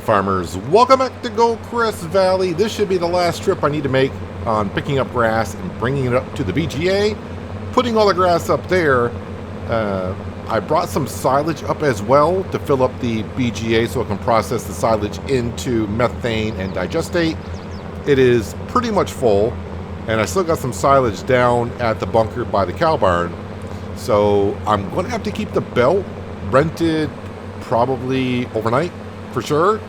farmers, welcome back to GoldCrest Valley. This should be the last trip I need to make on picking up grass and bringing it up to the BGA, putting all the grass up there. I brought some silage up as well to fill up the BGA so it can process the silage into methane and digestate. It is pretty much full, and I still got some silage down at the bunker by the cow barn. So I'm going to have to keep the belt rented probably overnight for sure.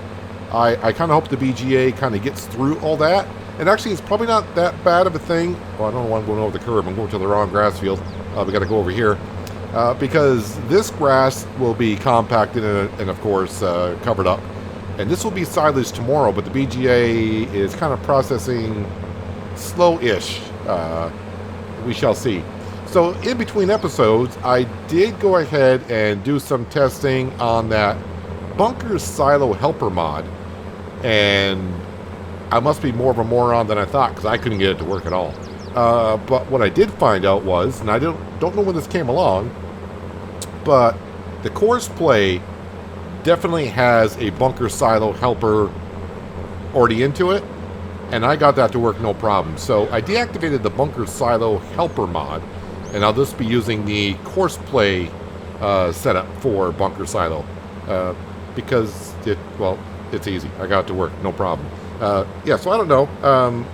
I kind of hope the BGA kind of gets through all that. And actually, it's probably not that bad of a thing. Well, I don't know why I'm going over the curb. I'm going to the wrong grass field. We got to go over here. Because this grass will be compacted and of course, covered up. And this will be silage tomorrow, but the BGA is kind of processing slow-ish. We shall see. So in between episodes, I did go ahead and do some testing on that bunker silo helper mod. And I must be more of a moron than I thought because I couldn't get it to work at all. But what I did find out was, and I don't know when this came along, but the Course Play definitely has a bunker silo helper already into it, and I got that to work no problem. So I deactivated the bunker silo helper mod, and I'll just be using the Course Play setup for bunker silo because it's easy. I got it to work, no problem. Yeah, so I don't know.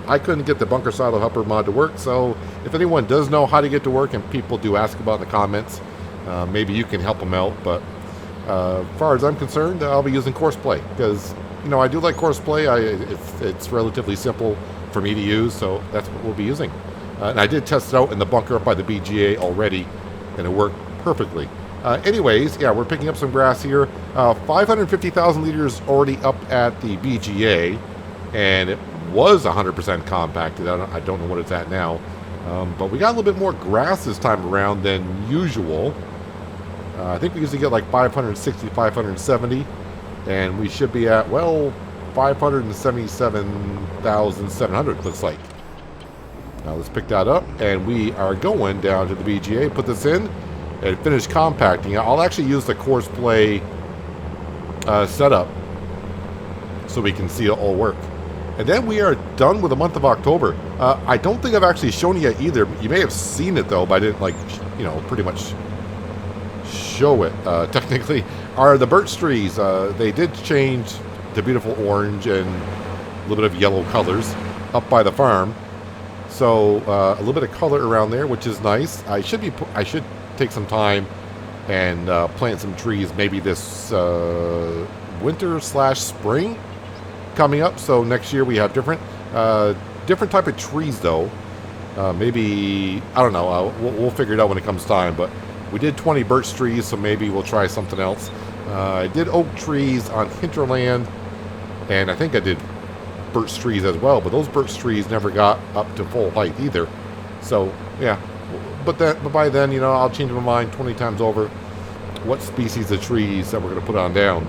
I couldn't get the bunker silo helper mod to work, so if anyone does know how to get to work, and people do ask about in the comments, maybe you can help them out. But as far as I'm concerned, I'll be using Course Play because, you know, I do like Course Play. It's relatively simple for me to use, so that's what we'll be using. And I did test it out in the bunker up by the BGA already, and it worked perfectly. Anyways, yeah, we're picking up some grass here. 550,000 liters already up at the BGA, and it was 100% compacted. I don't know what it's at now. But we got a little bit more grass this time around than usual. I think we usually get like 560, 570, and we should be at, well, 577,700, looks like. Now let's pick that up, and we are going down to the BGA, put this in, and finish compacting. I'll actually use the Course Play setup so we can see it all work. And then we are done with the month of October. I don't think I've actually shown you yet either. You may have seen it though, but I didn't, like, you know, pretty much show it. Technically, are the birch trees. They did change to beautiful orange and a little bit of yellow colors up by the farm. So a little bit of color around there, which is nice. I should take some time and plant some trees maybe this winter/spring coming up. So next year we have different type of trees though. Maybe, I don't know, we'll figure it out when it comes time, but we did 20 birch trees, so maybe we'll try something else. I did oak trees on hinterland, and I think I did birch trees as well, but those birch trees never got up to full height either. So yeah, but by then, you know, I'll change my mind 20 times over what species of trees that we're going to put on down.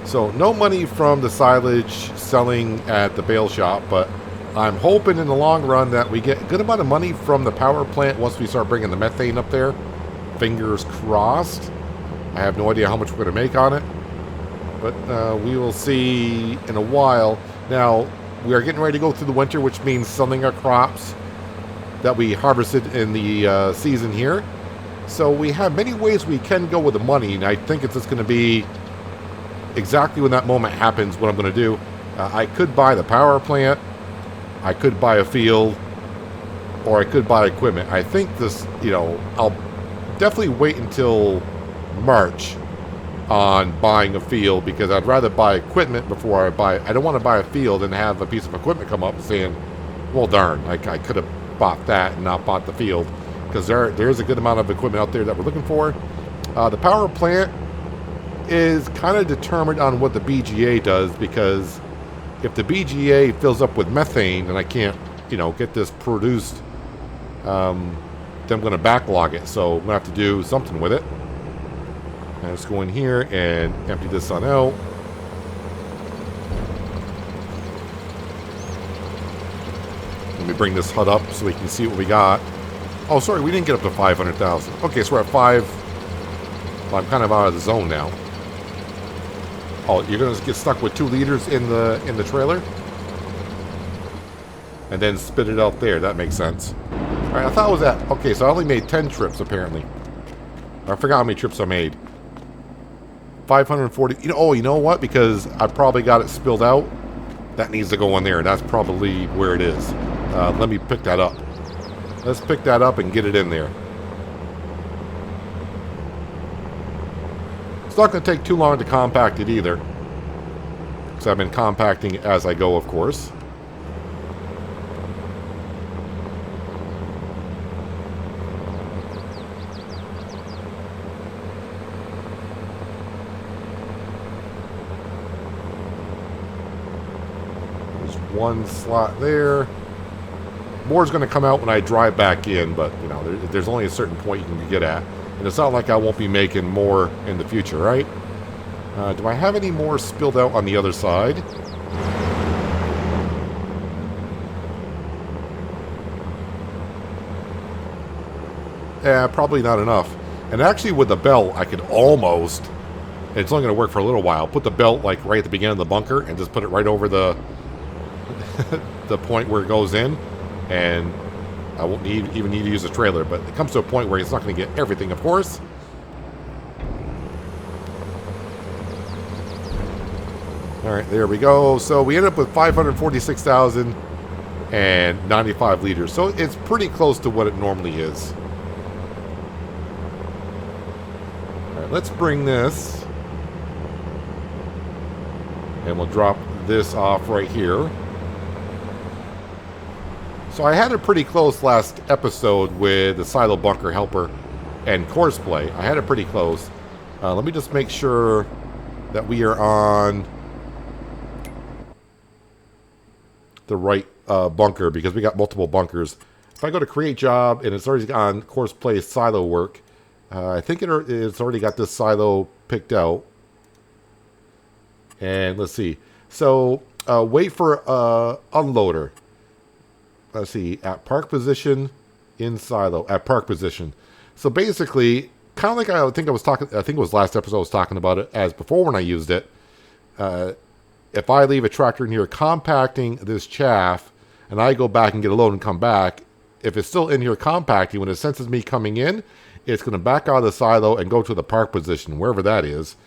So no money from the silage selling at the bale shop, but I'm hoping in the long run that we get a good amount of money from the power plant once we start bringing the methane up there. Fingers crossed. I have no idea how much we're going to make on it, but we will see in a while. Now, we are getting ready to go through the winter, which means selling our crops that we harvested in the season here. So we have many ways we can go with the money, and I think it's just going to be exactly when that moment happens what I'm going to do. I could buy the power plant, I could buy a field, or I could buy equipment. I think this, you know, I'll definitely wait until March on buying a field because I'd rather buy equipment before I don't want to buy a field and have a piece of equipment come up saying, well, darn, I could have bought that and not bought the field, because there's a good amount of equipment out there that we're looking for. The power plant is kind of determined on what the BGA does, because if the BGA fills up with methane and I can't, you know, get this produced, then I'm going to backlog it. So I'm going to have to do something with it. And let's go in here and empty this on out. Let me bring this HUD up so we can see what we got. Oh, sorry, we didn't get up to 500,000. Okay, so we're at 5. Well, I'm kind of out of the zone now. Oh, you're gonna get stuck with 2 liters in the trailer, and then spit it out there. That makes sense. All right, I thought it was that. Okay, so I only made 10 trips apparently. I forgot how many trips I made. 540. You know what? Because I probably got it spilled out. That needs to go in there. That's probably where it is. Let me pick that up. Let's pick that up and get it in there. It's not going to take too long to compact it either, because I've been compacting as I go, of course. There's one slot there. More's going to come out when I drive back in, but you know, there's only a certain point you can get at. And it's not like I won't be making more in the future, right? Do I have any more spilled out on the other side? Yeah, probably not enough. And actually with the belt, I could almost, it's only going to work for a little while, put the belt like right at the beginning of the bunker and just put it right over the the point where it goes in. And I won't even need to use a trailer, but it comes to a point where it's not going to get everything, of course. All right, there we go. So we end up with 546,095 liters. So it's pretty close to what it normally is. All right, let's bring this. And we'll drop this off right here. So I had it pretty close last episode with the silo bunker helper and course play. I had it pretty close. Let me just make sure that we are on the right bunker, because we got multiple bunkers. If I go to create job and it's already on course play silo work, I think it's already got this silo picked out. And let's see. So wait for unloader. Let's see, at park position, in silo, at park position. So basically, kind of like I think it was last episode I was talking about it as before when I used it. If I leave a tractor in here compacting this chaff, and I go back and get a load and come back, if it's still in here compacting, when it senses me coming in, it's going to back out of the silo and go to the park position, wherever that is,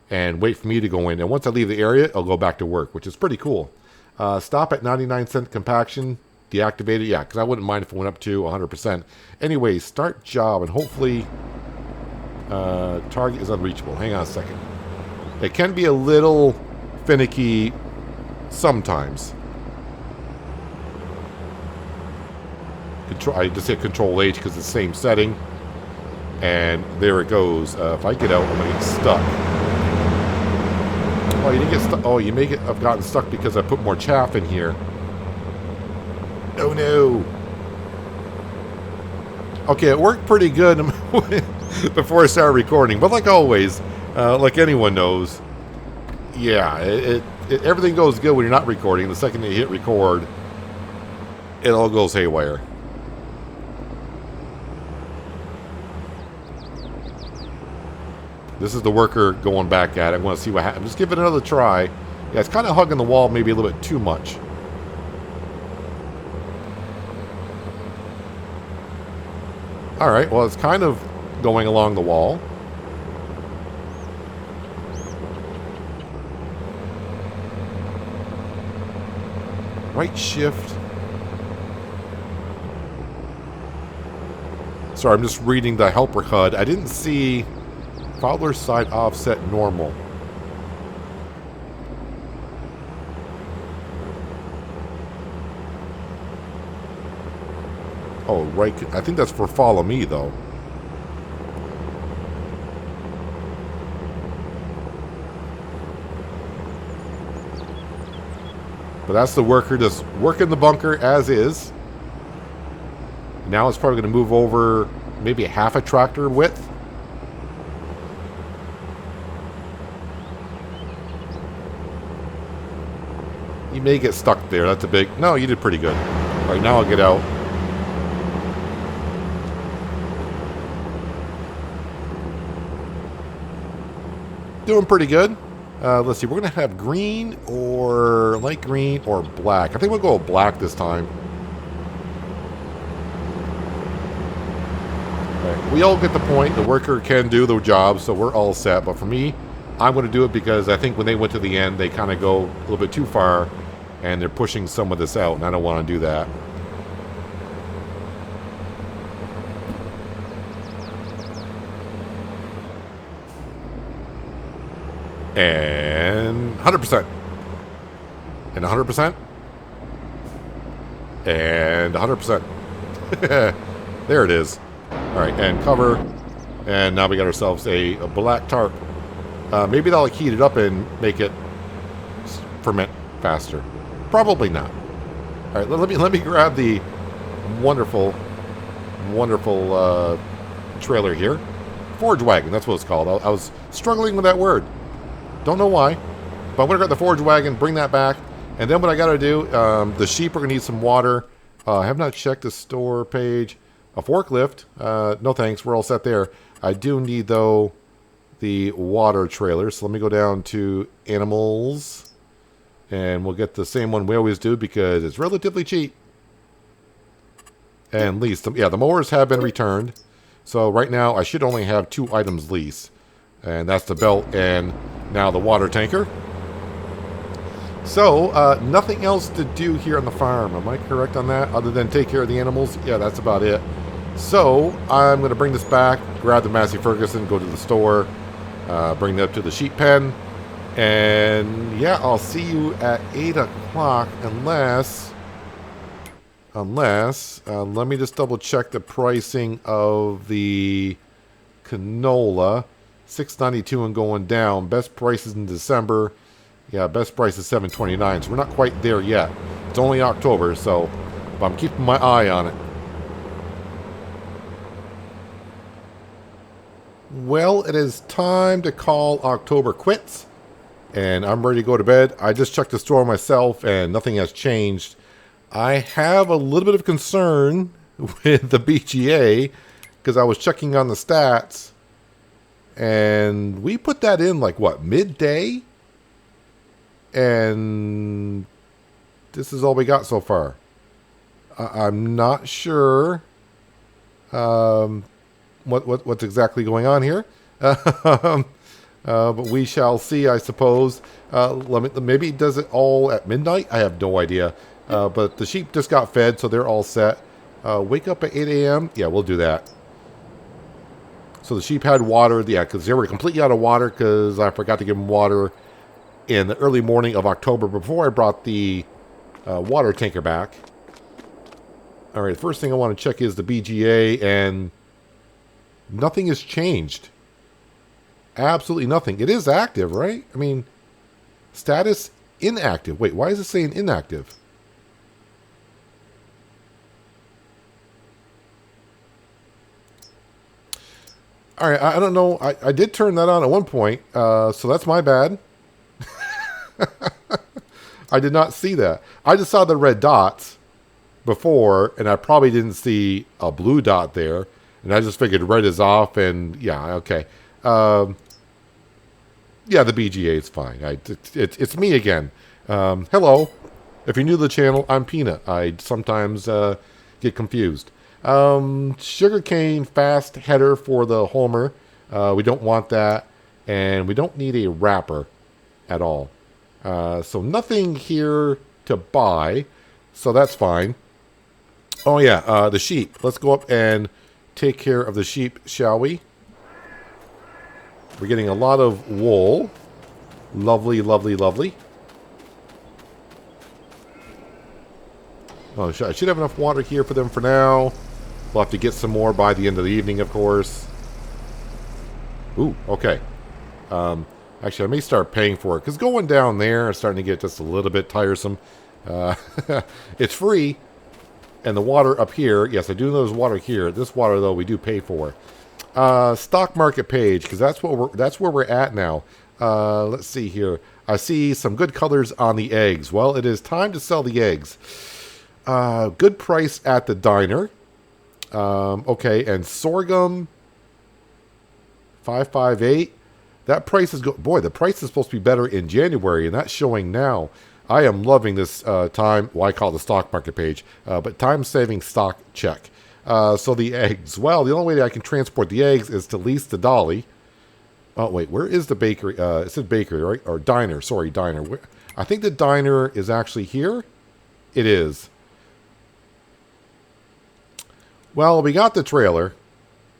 and wait for me to go in. And once I leave the area, it'll go back to work, which is pretty cool. Stop at 99% compaction. Deactivate it, yeah, because I wouldn't mind if it went up to 100%. Anyway, start job, and hopefully target is unreachable. Hang on a second. It can be a little finicky sometimes. I just hit Control H because it's the same setting, and there it goes. If I get out, I'm gonna get stuck. Oh, you didn't get stuck. Oh, you may have gotten stuck because I put more chaff in here. Oh no. Okay, it worked pretty good before I started recording, but like always, like anyone knows, yeah, everything goes good when you're not recording. The second you hit record, it all goes haywire. This is the worker going back at it. I want to see what happens. Just give it another try. Yeah, it's kind of hugging the wall maybe a little bit too much. Alright, well, it's kind of going along the wall. Right shift. Sorry, I'm just reading the helper HUD. I didn't see Fowler side offset normal. Oh, right. I think that's for follow me, though. But that's the worker just working the bunker as is. Now it's probably going to move over maybe half a tractor width. You may get stuck there. That's a big... No, you did pretty good. All right, now I'll get out. Doing pretty good. Let's see, we're going to have green or light green or black. I think we'll go with black this time. Okay. We all get the point. The worker can do the job, so we're all set. But for me, I'm going to do it because I think when they went to the end, they kind of go a little bit too far, and they're pushing some of this out, and I don't want to do that. And 100%. And 100%. And 100%. There it is. All right, and cover. And now we got ourselves a black tarp. Maybe that'll heat it up and make it ferment faster. Probably not. All right, let me grab the wonderful trailer here. Forage wagon, that's what it's called. I was struggling with that word. Don't know why, but I'm going to grab the forage wagon, bring that back, and then what I got to do, the sheep are going to need some water. I have not checked the store page. A forklift, no thanks, we're all set there. I do need, though, the water trailer, so let me go down to animals, and we'll get the same one we always do because it's relatively cheap. And lease, yeah, the mowers have been returned, so right now I should only have 2 items lease, and that's the belt and now the water tanker. So, nothing else to do here on the farm. Am I correct on that? Other than take care of the animals? Yeah, that's about it. So, I'm going to bring this back, grab the Massey Ferguson, go to the store, bring that up to the sheep pen. And, yeah, I'll see you at 8 o'clock unless, let me just double check the pricing of the canola. $6.92 and going down. Best prices in December. Yeah, best price is $7.29. So we're not quite there yet. It's only October, so but I'm keeping my eye on it. Well, it is time to call October quits, and I'm ready to go to bed. I just checked the store myself, and nothing has changed. I have a little bit of concern with the BGA because I was checking on the stats. And we put that in like what, midday? And this is all we got so far. I'm not sure what's exactly going on here. But we shall see, I suppose. Maybe it does it all at midnight. I have no idea. But the sheep just got fed, so they're all set. Wake up at 8 a.m. Yeah, we'll do that. So the sheep had water, yeah, because they were completely out of water because I forgot to give them water in the early morning of October before I brought the water tanker back. All right, the first thing I want to check is the BGA, and nothing has changed. Absolutely nothing. It is active, right? I mean, status inactive. Wait, why is it saying inactive? All right, I don't know. I did turn that on at one point, so that's my bad. I did not see that. I just saw the red dots before, and I probably didn't see a blue dot there, and I just figured red is off, and yeah, okay. Yeah, the BGA is fine. It's me again. Hello. If you're new to the channel, I'm Peanut. I sometimes get confused. Sugarcane fast header for the Homer. We don't want that. And we don't need a wrapper at all. So nothing here to buy. So that's fine. Oh yeah, the sheep. Let's go up and take care of the sheep, shall we? We're getting a lot of wool. Lovely, lovely, lovely. Oh, I should have enough water here for them for now. We'll have to get some more by the end of the evening, of course. Ooh, okay. Actually, I may start paying for it, because going down there is starting to get just a little bit tiresome. It's free, and the water up here, yes, I do know there's water here. This water, though, we do pay for. Stock market page, because that's where we're at now. Let's see here. I see some good colors on the eggs. Well, it is time to sell the eggs. Good price at the diner. Okay, and sorghum 558. That price is boy, the price is supposed to be better in January, and that's showing now. I am loving this time. Well, I call it the stock market page, but time-saving stock check. So the eggs. Well, the only way that I can transport the eggs is to lease the dolly. Oh wait, where is the bakery? It said bakery, right? Or diner? Sorry, diner. I think the diner is actually here. It is. Well, we got the trailer,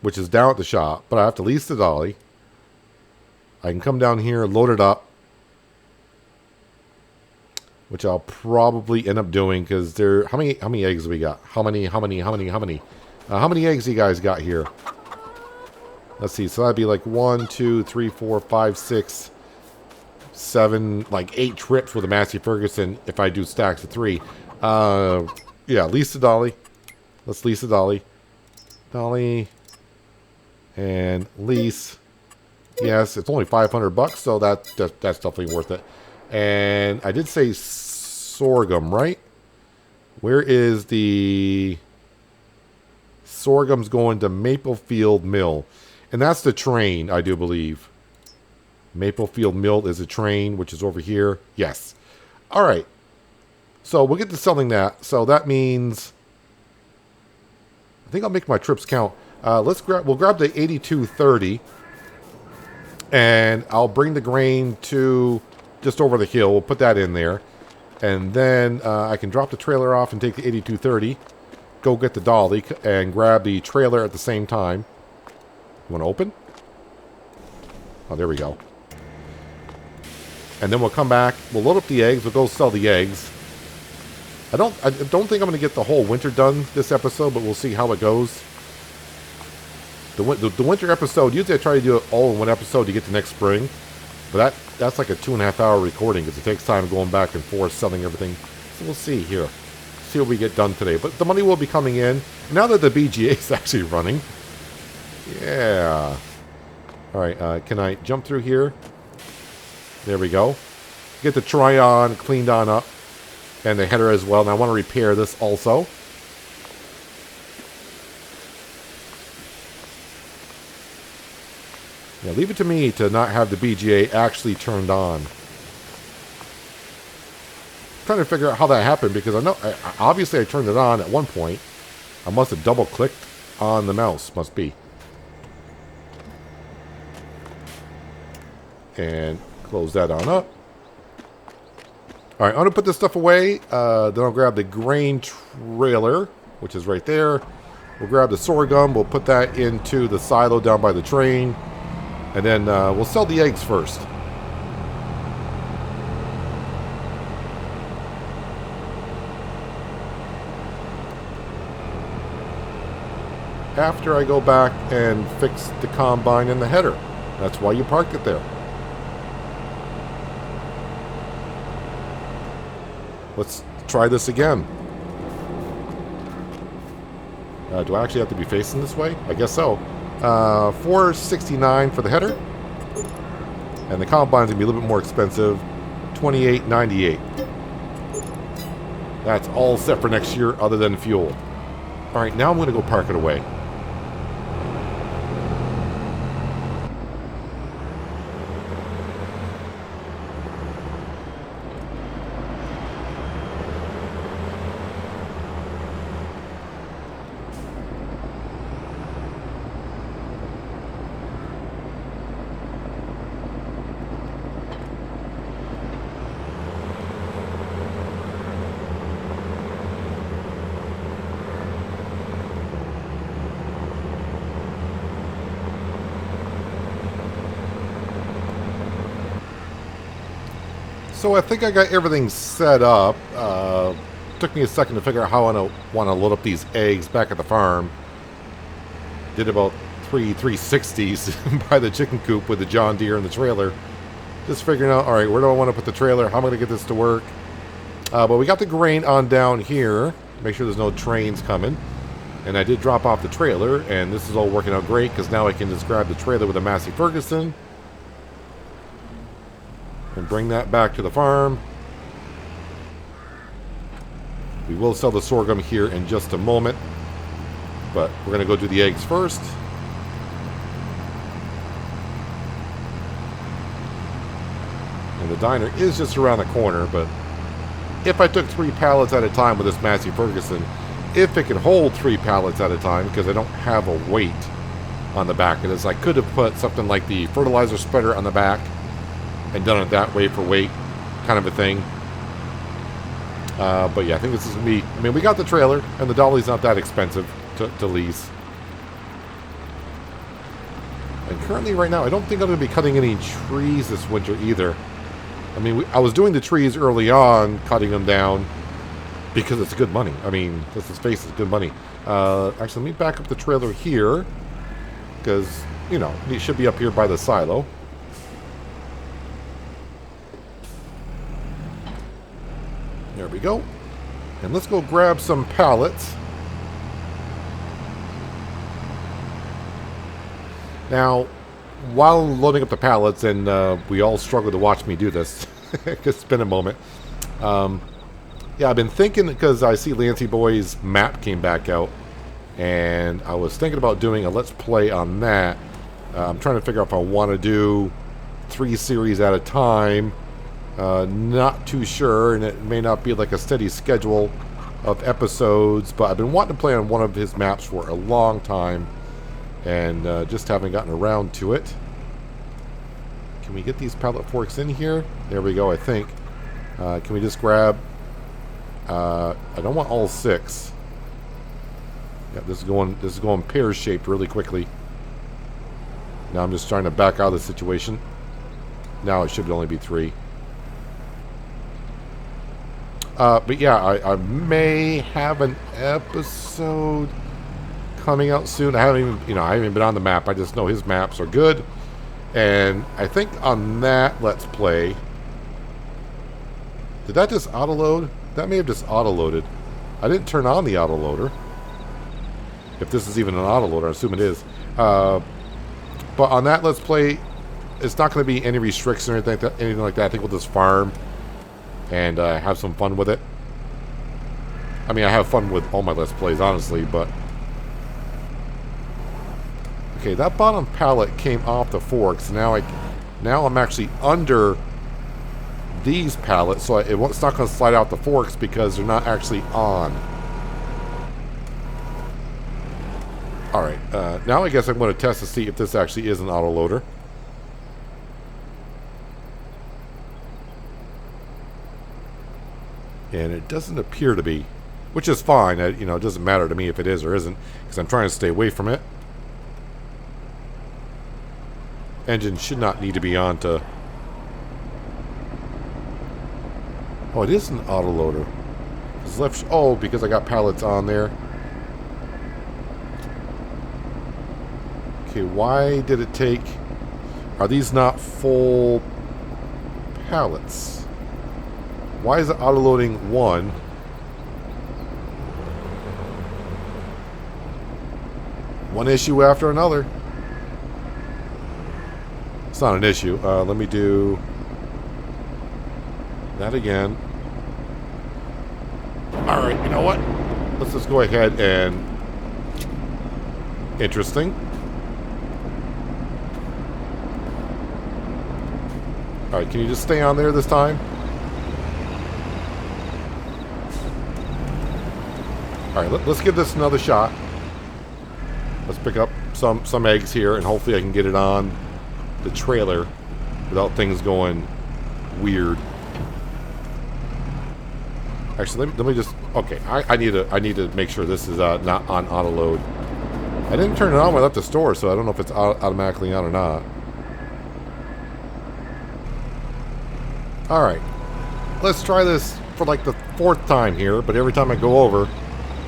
which is down at the shop, but I have to lease the dolly. I can come down here, load it up, which I'll probably end up doing because there. How many eggs do we got? How many eggs you guys got here? Let's see. So that'd be like 1, 2, 3, 4, 5, 6, 7, like 8 trips with a Massey Ferguson if I do stacks of 3. Yeah, lease the dolly. Let's lease the dolly. Dolly and lease. Yes, it's only $500, so that's definitely worth it. And I did say sorghum, right? Where is the sorghum's going to Maplefield Mill? And that's the train, I do believe. Maplefield Mill is a train, which is over here. Yes. All right. So we'll get to selling that. So that means I think I'll make my trips count. We'll grab the 8230, and I'll bring the grain to just over the hill. We'll put that in there. And then I can drop the trailer off and take the 8230. Go get the dolly and grab the trailer at the same time. You want to open? Oh, there we go. And then we'll come back. We'll load up the eggs. We'll go sell the eggs. I don't think I'm going to get the whole winter done this episode, but we'll see how it goes. The winter episode, usually I try to do it all in one episode to get to next spring. But that's like a 2.5 hour recording because it takes time going back and forth, selling everything. So we'll see here. See what we get done today. But the money will be coming in. Now that the BGA is actually running. Yeah. Alright, can I jump through here? There we go. Get the Tryon cleaned on up. And the header as well. And I want to repair this also. Yeah, leave it to me to not have the BGA actually turned on. I'm trying to figure out how that happened because I know, obviously I turned it on at one point. I must have double clicked on the mouse, must be. And close that on up. Alright, I'm going to put this stuff away. Then I'll grab the grain trailer, which is right there. We'll grab the sorghum. We'll put that into the silo down by the train. And then we'll sell the eggs first. After I go back and fix the combine and the header. That's why you parked it there. Let's try this again. Do I actually have to be facing this way? I guess so. $469 for the header. And the combine's going to be a little bit more expensive. $28.98. That's all set for next year other than fuel. Alright, now I'm going to go park it away. So I think I got everything set up. Took me a second to figure out how I want to load up these eggs back at the farm. Did about 360s by the chicken coop with the John Deere and the trailer. Just figuring out, alright, where do I want to put the trailer? How am I going to get this to work? But we got the grain on down here. Make sure there's no trains coming. And I did drop off the trailer, and this is all working out great because now I can just grab the trailer with a Massey Ferguson and bring that back to the farm. We will sell the sorghum here in just a moment, but we're going to go do the eggs first. And the diner is just around the corner, but if I took 3 pallets at a time with this Massey Ferguson, if it could hold 3 pallets at a time, because I don't have a weight on the back of this, I could have put something like the fertilizer spreader on the back and done it that way for weight, kind of a thing. But yeah, I think this is going to be... I mean, we got the trailer, and the dolly's not that expensive to lease. And currently, right now, I don't think I'm going to be cutting any trees this winter either. I mean, I was doing the trees early on, cutting them down, because it's good money. I mean, let's just face it, it's good money. Actually, let me back up the trailer here, because, you know, it should be up here by the silo. There we go. And let's go grab some pallets. Now, while loading up the pallets, and we all struggle to watch me do this, it's been a moment. Yeah, I've been thinking, because I see Lancy Boy's map came back out, and I was thinking about doing a Let's Play on that. I'm trying to figure out if I want to do 3 series at a time. Not too sure, and it may not be like a steady schedule of episodes, but I've been wanting to play on one of his maps for a long time, and just haven't gotten around to it. Can we get these pallet forks in here? There we go, I think. Can we just grab... I don't want all 6. Yeah, this is going pear-shaped really quickly. Now I'm just trying to back out of the situation. Now it should only be 3. But yeah, I may have an episode coming out soon. I haven't even been on the map. I just know his maps are good. And I think on that Let's Play... Did that just auto-load? That may have just auto-loaded. I didn't turn on the auto-loader. If this is even an auto-loader, I assume it is. But on that Let's Play, it's not going to be any restrictions or anything like that. I think we'll just farm and have some fun with it. I mean, I have fun with all my Let's Plays, honestly, but... Okay, that bottom pallet came off the forks. Now I'm actually under these pallets, so it's not going to slide out the forks because they're not actually on. Alright, now I guess I'm going to test to see if this actually is an autoloader. And it doesn't appear to be, which is fine. It doesn't matter to me if it is or isn't, because I'm trying to stay away from it. Engine should not need to be on to... Oh, it is an autoloader. It's left... Oh, because I got pallets on there. Okay, why did it take... Are these not full pallets? Why is it autoloading 1? One issue after another. It's not an issue. Let me do that again. Alright, you know what? Let's just go ahead and... Interesting. Alright, can you just stay on there this time? Alright, let's give this another shot. Let's pick up some eggs here, and hopefully I can get it on the trailer without things going weird. Actually, let me just... Okay, I need to make sure this is not on auto load. I didn't turn it on when I left the store, so I don't know if it's automatically on or not. Alright. Let's try this for like the 4th time here, but every time I go over,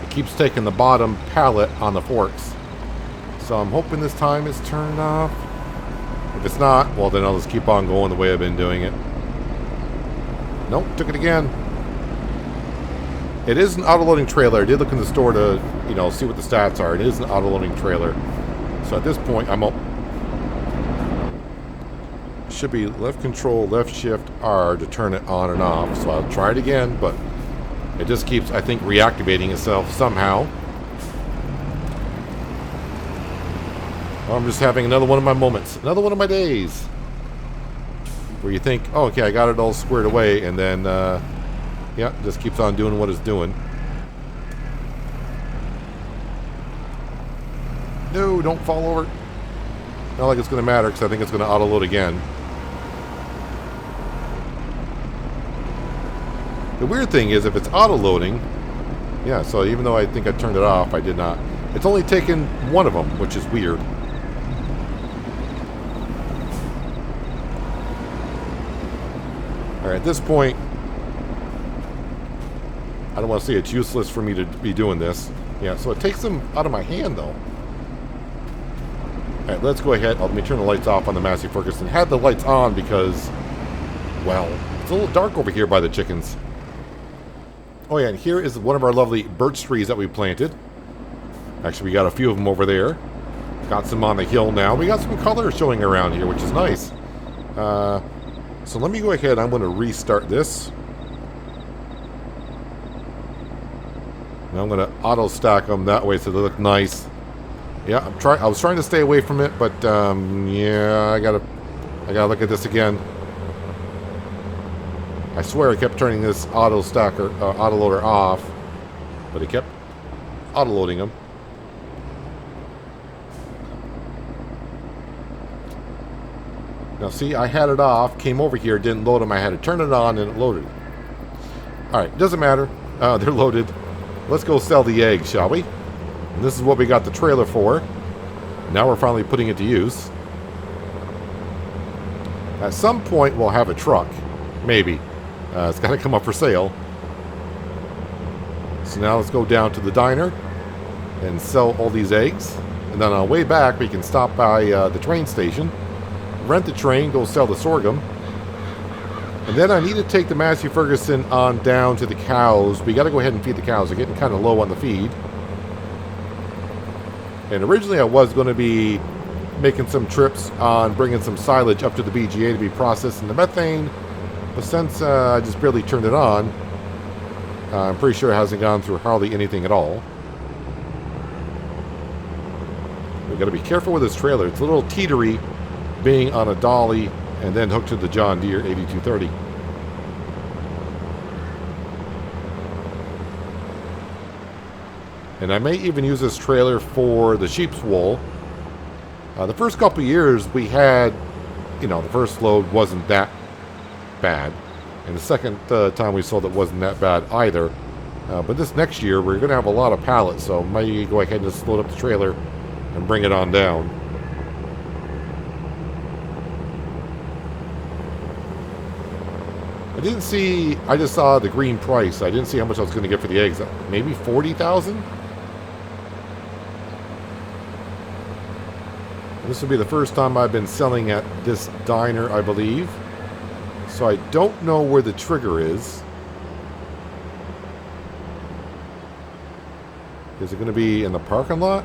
it keeps taking the bottom pallet on the forks. So I'm hoping this time it's turned off. If it's not, well then I'll just keep on going the way I've been doing it. Nope, took it again. It is an auto-loading trailer. I did look in the store to, see what the stats are. It is an auto-loading trailer. So at this point, I'm up. Should be left control, left shift, R to turn it on and off. So I'll try it again, but it just keeps, I think, reactivating itself somehow. I'm just having another one of my moments. Another one of my days. where you think, oh, okay, I got it all squared away, and then, yeah, just keeps on doing what it's doing. No, don't fall over. Not like it's going to matter, because I think it's going to auto-load again. The weird thing is, if it's auto-loading, yeah, so even though I think I turned it off, I did not. It's only taken one of them, which is weird. Alright, at this point, I don't want to say it's useless for me to be doing this. Yeah, so it takes them out of my hand, though. Alright, let's go ahead. Let me turn the lights off on the Massey Ferguson. Had the lights on because, well, it's a little dark over here by the chickens. Oh yeah, and here is one of our lovely birch trees that we planted. Actually, we got a few of them over there. Got some on the hill now. We got some color showing around here, which is nice. So let me go ahead. I'm going to restart this. And I'm going to auto stack them that way so they look nice. Yeah, I was trying to stay away from it, but yeah, I gotta look at this again. I swear I kept turning this auto stacker, auto loader off, but it kept auto loading them. Now see, I had it off, came over here, didn't load them. I had to turn it on and it loaded. Alright, doesn't matter. They're loaded. Let's go sell the eggs, shall we? And this is what we got the trailer for. Now we're finally putting it to use. At some point we'll have a truck. Maybe. It's got to come up for sale. So now let's go down to the diner and sell all these eggs. And then on our way back we can stop by the train station, rent the train, go sell the sorghum. And then I need to take the Massey Ferguson on down to the cows. We got to go ahead and feed the cows. They're getting kind of low on the feed. And originally I was going to be making some trips on bringing some silage up to the BGA to be processed in the methane. But since I just barely turned it on, I'm pretty sure it hasn't gone through hardly anything at all. We've got to be careful with this trailer. It's a little teetery being on a dolly and then hooked to the John Deere 8230. And I may even use this trailer for the sheep's wool. The first couple of years we had, you know, the first load wasn't that bad. And the second time we sold it wasn't that bad either. But this next year we're going to have a lot of pallets, so I may go ahead and just load up the trailer and bring it on down. I didn't see, I just saw the green price. I didn't see how much I was going to get for the eggs. Maybe 40,000? This will be the first time I've been selling at this diner, I believe. So I don't know where the trigger is. Is it going to be in the parking lot?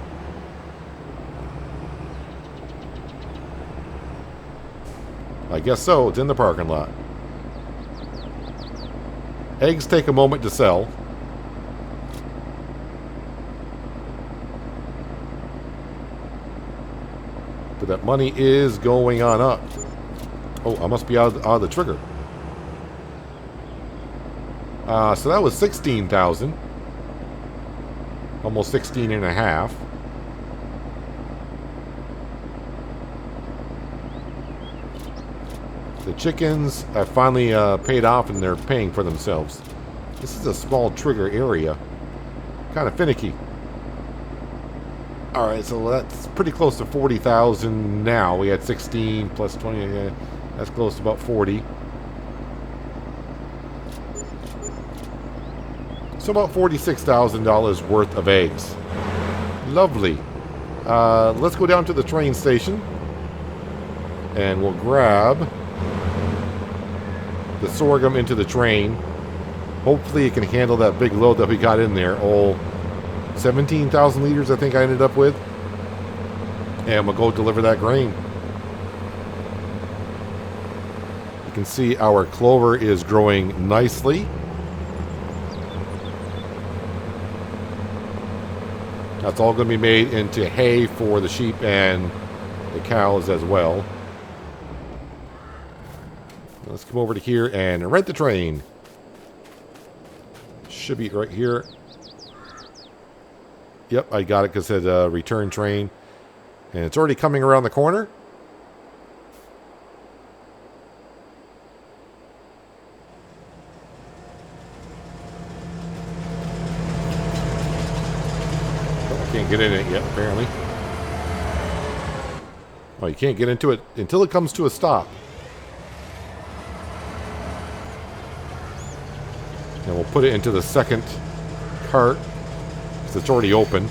I guess so. It's in the parking lot. Eggs take a moment to sell. But that money is going on up. Oh, I must be out of the trigger. So that was 16,000. Almost 16 and a half. The chickens have finally paid off and they're paying for themselves. This is a small trigger area. Kind of finicky. Alright, so that's pretty close to 40,000 now. We had 16 plus 20. That's close to about 40. So about $46,000 worth of eggs. Lovely. Let's go down to the train station. And we'll grab the sorghum into the train. Hopefully it can handle that big load that we got in there. Oh, 17,000 liters I think I ended up with. And we'll go deliver that grain. You can see our clover is growing nicely. That's all going to be made into hay for the sheep and the cows as well. Let's come over to here and rent the train. Should be right here. Yep, I got it because it said return train. And it's already coming around the corner. Oh, I can't get in it yet, apparently. Oh, you can't get into it until it comes to a stop. And we'll put it into the second cart because it's already open.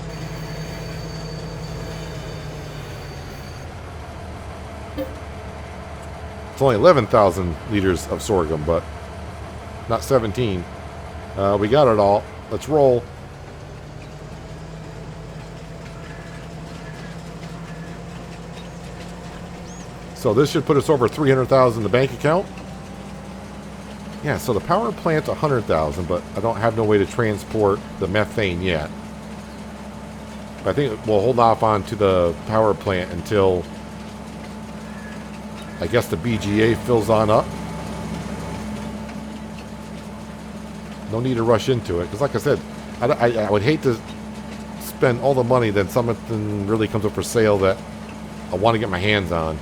It's only 11,000 liters of sorghum, but not 17. We got it all. Let's roll. So this should put us over 300,000 in the bank account. Yeah, so the power plant's 100,000, but I don't have no way to transport the methane yet. But I think we'll hold off on to the power plant until I guess the BGA fills on up. No need to rush into it, because like I said, I would hate to spend all the money, then something really comes up for sale that I want to get my hands on.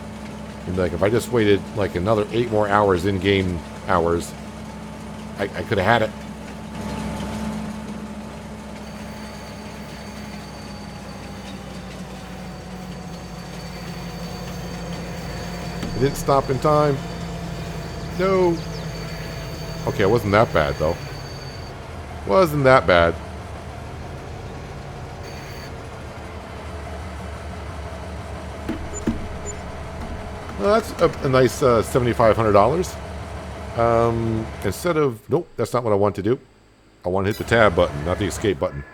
And like, if I just waited like another 8 more hours in-game hours, I could have had it. I didn't stop in time. No. Okay, it wasn't that bad, though. Wasn't that bad. Well, that's a nice $7,500. Instead of... Nope, that's not what I want to do. I want to hit the tab button, not the escape button.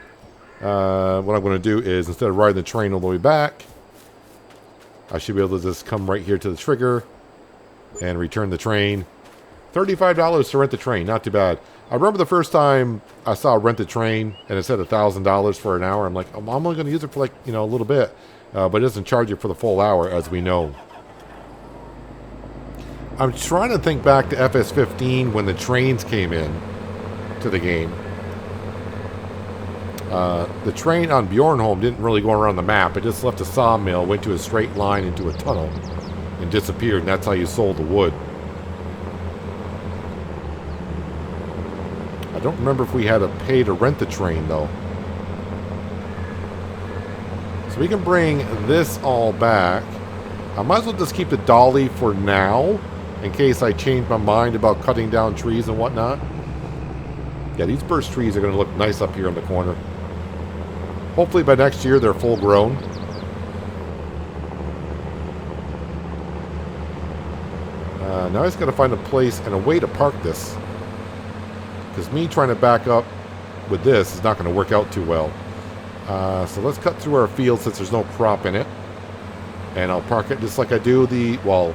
What I'm going to do is, instead of riding the train all the way back, I should be able to just come right here to the trigger and return the train. $35 to rent the train, not too bad. I remember the first time I saw rent the train and it said $1,000 for an hour. I'm like, I'm only going to use it for like, a little bit. But it doesn't charge you for the full hour, as we know. I'm trying to think back to FS15 when the trains came in to the game. The train on Bjornholm didn't really go around the map. It just left a sawmill, went to a straight line into a tunnel, and disappeared, and that's how you sold the wood. I don't remember if we had to pay to rent the train, though. So we can bring this all back. I might as well just keep the dolly for now, in case I change my mind about cutting down trees and whatnot. Yeah, these birch trees are going to look nice up here in the corner. Hopefully by next year they're full grown. Now I just got to find a place and a way to park this. Because me trying to back up with this is not going to work out too well. So let's cut through our field since there's no crop in it. And I'll park it just like I do the, well,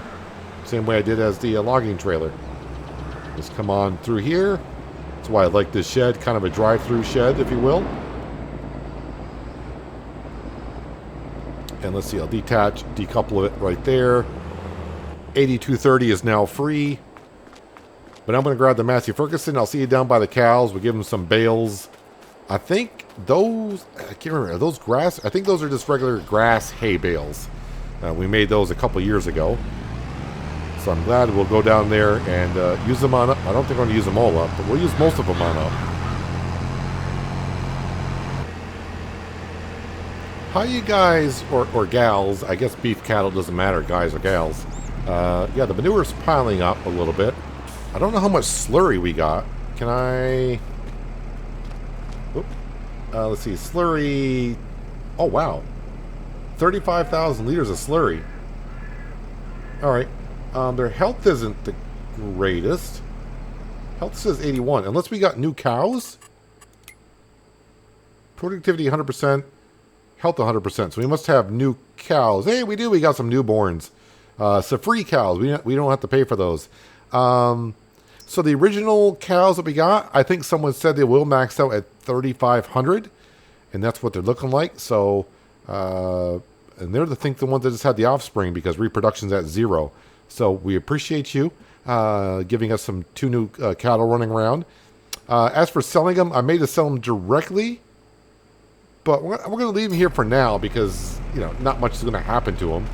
same way I did as the logging trailer. Just come on through here. That's why I like this shed, kind of a drive-through shed, if you will. And let's see, I'll decouple it right there. 8230 is now free. But I'm going to grab the Massey Ferguson. I'll see you down by the cows. We'll give them some bales. I think those, I can't remember, are those grass? I think those are just regular grass hay bales. We made those a couple years ago. So I'm glad we'll go down there and use them on up. I don't think I'm going to use them all up, but we'll use most of them on up. How you guys, or gals, I guess beef cattle doesn't matter, guys or gals. Yeah, the manure's piling up a little bit. I don't know how much slurry we got. Can I... Oop. Let's see, slurry... Oh, wow. 35,000 liters of slurry. Alright. Their health isn't the greatest. Health says 81. Unless we got new cows? Productivity 100%. Health 100%. So we must have new cows. Hey, we do. We got some newborns. So free cows. We don't have to pay for those. So the original cows that we got, I think someone said they will max out at 3,500. And that's what they're looking like. So, and they're the ones that just had the offspring because reproduction's at 0. So we appreciate you. giving us some 2 new cattle running around. As for selling them, I may just sell them directly, but we're going to leave them here for now because, you know, not much is going to happen to them.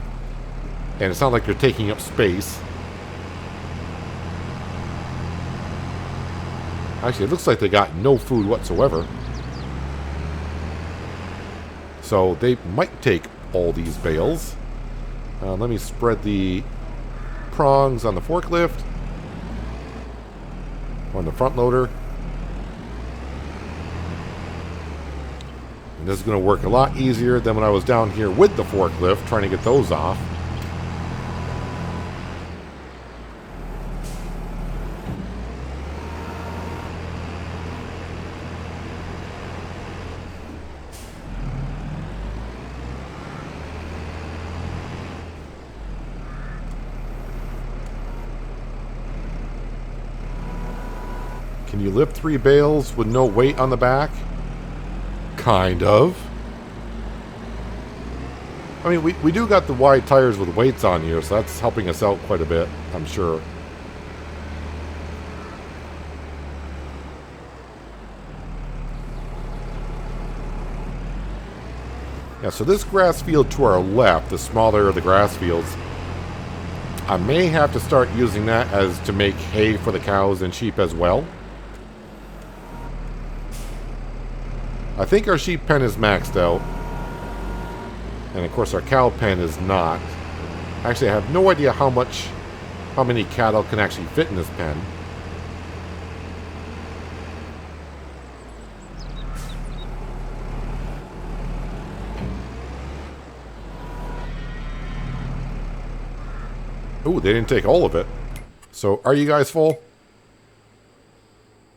And it's not like they're taking up space. Actually, it looks like they got no food whatsoever. So they might take all these bales. Let me spread the prongs on the forklift. On the front loader. And this is going to work a lot easier than when I was down here with the forklift trying to get those off. Can you lift 3 bales with no weight on the back? Kind of. I mean, we do got the wide tires with weights on here, so that's helping us out quite a bit, I'm sure. Yeah, so this grass field to our left, the smaller of the grass fields, I may have to start using that as to make hay for the cows and sheep as well. I think our sheep pen is maxed out. And of course our cow pen is not. Actually, I have no idea how many cattle can actually fit in this pen. Ooh, they didn't take all of it. So, are you guys full?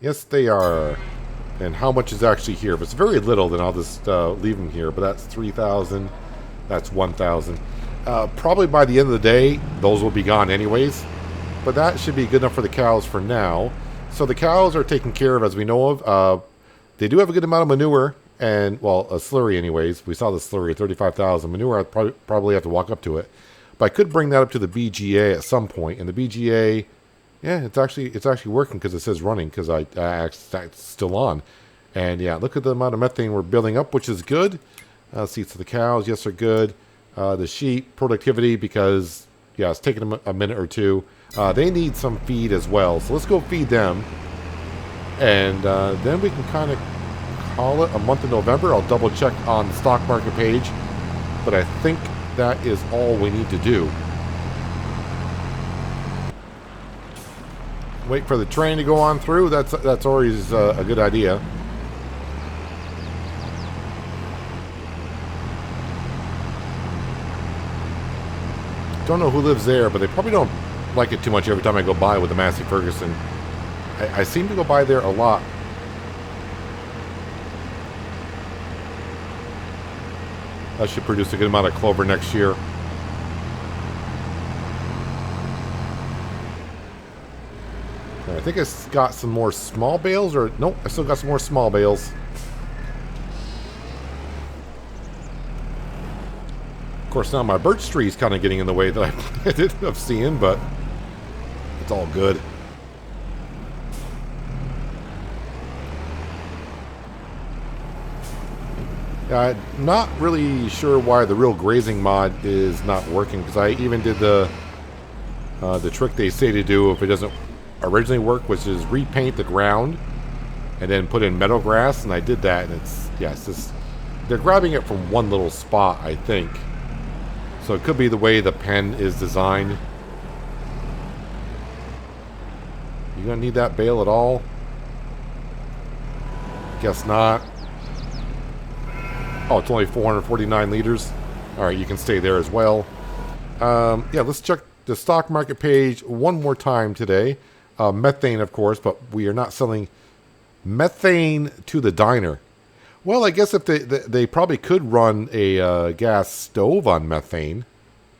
Yes, they are. And how much is actually here? If it's very little, then I'll just leave them here. But that's 3,000. That's 1,000. Probably by the end of the day, those will be gone anyways. But that should be good enough for the cows for now. So the cows are taken care of, as we know of. They do have a good amount of manure. And, well, a slurry anyways. We saw the slurry, 35,000. Manure, I'd probably have to walk up to it. But I could bring that up to the BGA at some point. And the BGA... yeah, it's actually working because it says running because it's still on. And yeah, look at the amount of methane we're building up, which is good. Seats of the cows, yes, are good. The sheep, productivity, because, yeah, it's taking them a minute or two. They need some feed as well. So let's go feed them. And then we can kind of call it a month of November. I'll double check on the stock market page. But I think that is all we need to do. Wait for the train to go on through. That's always a good idea. Don't know who lives there, but they probably don't like it too much every time I go by with the Massey Ferguson. I seem to go by there a lot. That should produce a good amount of clover next year. I think I got some more small bales, or nope, I still got some more small bales. Of course, now my birch tree is kind of getting in the way that I planted of seeing, but it's all good. I'm not really sure why the real grazing mod is not working, because I even did the trick they say to do if it doesn't originally work, which is repaint the ground and then put in meadow grass, and I did that, and it's just they're grabbing it from one little spot, I think. So it could be the way the pen is designed. You gonna need that bale at all? Guess not. Oh, it's only 449 liters. Alright, you can stay there as well. Yeah, let's check the stock market page one more time today. Methane, of course, but we are not selling methane to the diner. Well, I guess if they probably could run a gas stove on methane.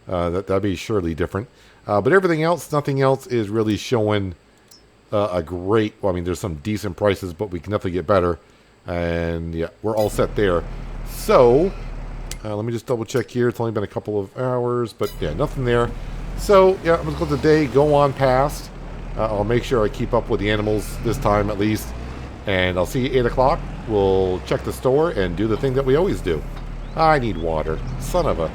That'd be surely different. But everything else, nothing else is really showing a great... Well, I mean, there's some decent prices, but we can definitely get better. And yeah, we're all set there. So, let me just double check here. It's only been a couple of hours, but yeah, nothing there. So, yeah, I'm going to let the day go on past. I'll make sure I keep up with the animals this time at least. And I'll see you 8 o'clock. We'll check the store and do the thing that we always do. I need water. Son of a...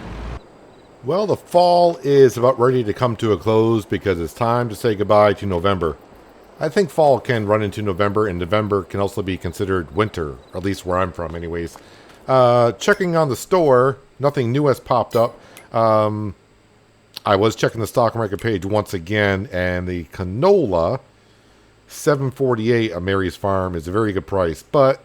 Well, the fall is about ready to come to a close because it's time to say goodbye to November. I think fall can run into November, and November can also be considered winter, or at least where I'm from anyways. Checking on the store, nothing new has popped up. I was checking the stock market page once again, and the canola, $7.48 at Mary's Farm, is a very good price. But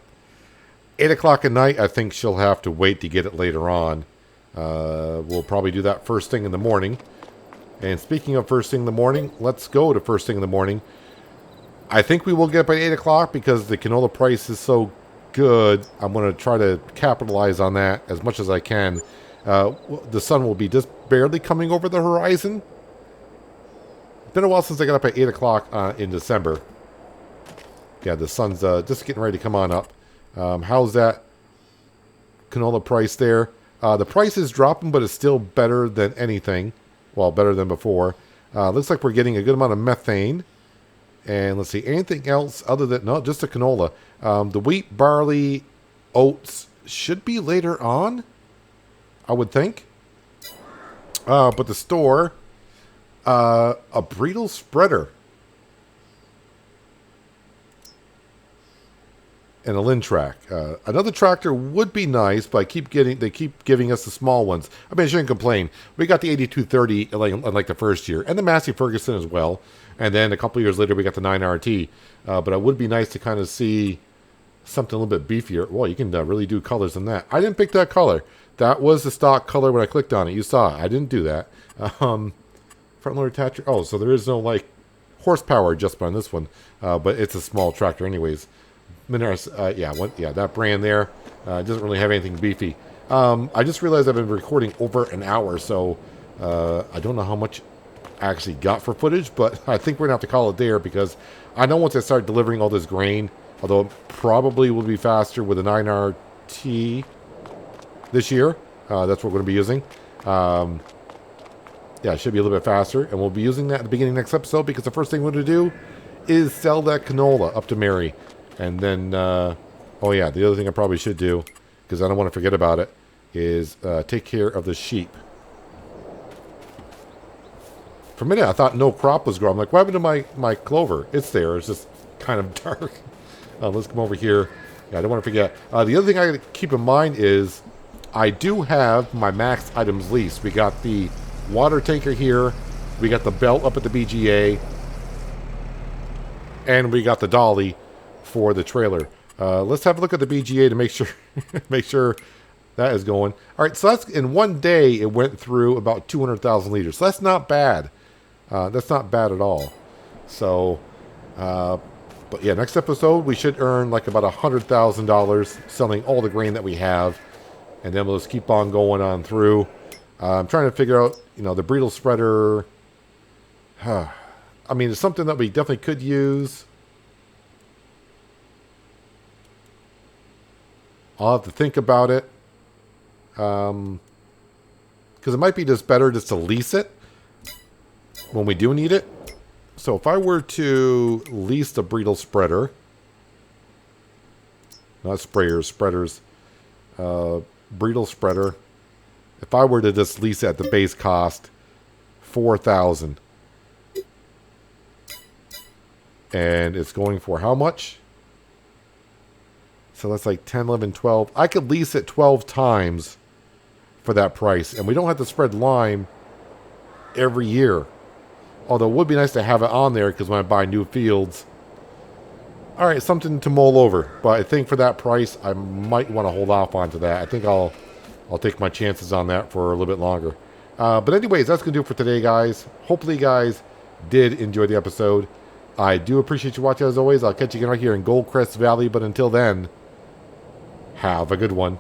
8 o'clock at night, I think she'll have to wait to get it later on. We'll probably do that first thing in the morning. And speaking of first thing in the morning, let's go to first thing in the morning. I think we will get by 8 o'clock because the canola price is so good. I'm going to try to capitalize on that as much as I can. The sun will be just barely coming over the horizon. It's been a while since I got up at 8 o'clock in December. Yeah, the sun's just getting ready to come on up. How's that canola price there? The price is dropping, but it's still better than anything. Well, better than before. Looks like we're getting a good amount of methane. And let's see, anything else other than... No, just the canola. The wheat, barley, oats should be later on, I would think. But the store, a bridle spreader. And a Lintrack. Another tractor would be nice, but they keep giving us the small ones. I mean, I shouldn't complain. We got the 8230 like the first year, and the Massey Ferguson as well. And then a couple years later, we got the 9RT. But it would be nice to kind of see something a little bit beefier. Well, you can really do colors in that. I didn't pick that color. That was the stock color when I clicked on it. You saw it. I didn't do that. Front loader attacher. Oh, so there is no like horsepower adjustment on this one, but it's a small tractor anyways. Minaris, yeah, that brand there doesn't really have anything beefy. I just realized I've been recording over an hour, so I don't know how much I actually got for footage, but I think we're going to have to call it there because I know once I start delivering all this grain, although it probably will be faster with a 9RT this year. That's what we're going to be using. Yeah, it should be a little bit faster, and we'll be using that at the beginning of next episode because the first thing we're going to do is sell that canola up to Mary. And then, oh yeah, the other thing I probably should do, because I don't want to forget about it, is take care of the sheep. For a minute, I thought no crop was growing. I'm like, what happened to my clover? It's there. It's just kind of dark. Let's come over here. Yeah, I don't want to forget. The other thing I got to keep in mind is I do have my max items leased. We got the water tanker here. We got the belt up at the BGA. And we got the dolly for the trailer. Let's have a look at the BGA to make sure that is going. All right, so that's in one day it went through about 200,000 liters. So that's not bad. That's not bad at all. So, but yeah, next episode we should earn like about $100,000 selling all the grain that we have, and then we'll just keep on going on through. I'm trying to figure out, the bridle spreader. I mean, it's something that we definitely could use. I'll have to think about it. Because it might be just better just to lease it when we do need it. So if I were to lease the bridle spreader, not sprayers, spreaders, bridle spreader, if I were to just lease it at the base cost, $4,000. And it's going for how much? So that's like 10, 11, 12. I could lease it 12 times for that price. And we don't have to spread lime every year. Although it would be nice to have it on there because when I buy new fields. All right, something to mull over. But I think for that price, I might want to hold off onto that. I think I'll take my chances on that for a little bit longer. But anyways, that's going to do it for today, guys. Hopefully you guys did enjoy the episode. I do appreciate you watching as always. I'll catch you again right here in GoldCrest Valley. But until then, have a good one.